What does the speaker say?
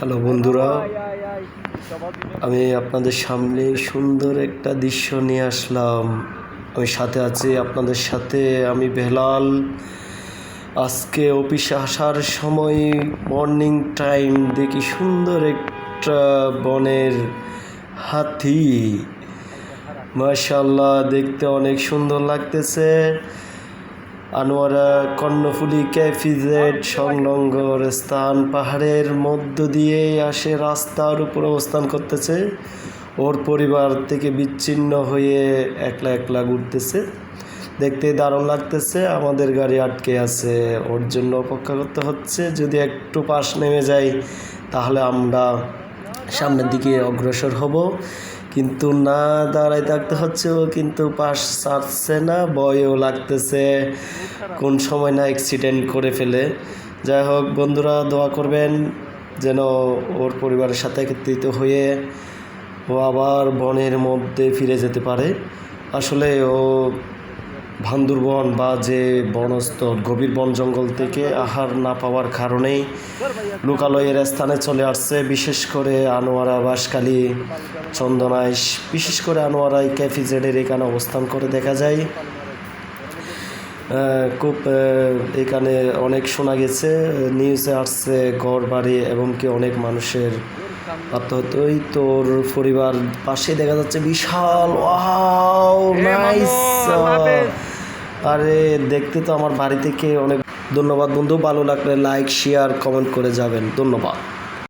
Hello বন্ধুরা, আমি আপনাদের সামনে সুন্দর একটা দৃশ্য নিয়ে আসলাম। আমি সাথে আছি আপনাদের সাথে, আমি বেলাল। আজকে অফিসে আসার সময় মর্নিং টাইম দেখি সুন্দর একটা বনের হাতি। মাশাআল্লাহ, দেখতে অনেক সুন্দর লাগতেছে। আনোয়ারা কর্ণফুলী ক্যাফিজেড সংলগ্ন স্থান পাহাড়ের মধ্য দিয়ে আসে, রাস্তার উপর অবস্থান করতেছে। ওর পরিবার থেকে বিচ্ছিন্ন হয়ে একলা একলা ঘুরতেছে, দেখতে দারুণ লাগতেছে। আমাদের গাড়ি আটকে আছে, ওর জন্য অপেক্ষা করতে হচ্ছে। যদি একটু পাশ নেমে যাই তাহলে আমরা সামনের দিকে অগ্রসর হব, কিন্তু না, দাঁড়াই থাকতে হচ্ছে। ও কিন্তু পাশ ছাড়ছে না, ভয়ও লাগতেছে কোন সময় না অ্যাক্সিডেন্ট করে ফেলে। যাই হোক বন্ধুরা, দোয়া করবেন যেন ওর পরিবারের সাথে একত্রিত হয়ে ও আবার বনের মধ্যে ফিরে যেতে পারে। আসলে ও বান্দরবন বা যে বনস্থল গভীর বন জঙ্গল থেকে আহার না পাওয়ার কারণেই লোকালয়ের স্থানে চলে আসছে। বিশেষ করে আনোয়ারা বাঁশখালী চন্দনাইশ, বিশেষ করে আনোয়ারাই ক্যাফিজেডের এখানে অবস্থান করে দেখা যায়। খুব এখানে অনেক শোনা গেছে, নিউজে আসছে ঘর বাড়ি এবং কি অনেক মানুষের আত্মহত্যা। ওই তোর পরিবার পাশে দেখা যাচ্ছে বিশাল, ওয়াও নাইস। আরে দেখতে তো আমার বাড়ি থেকে অনেক। ধন্যবাদ বন্ধু, ভালো লাগলে লাইক শেয়ার কমেন্ট করে যাবেন। ধন্যবাদ।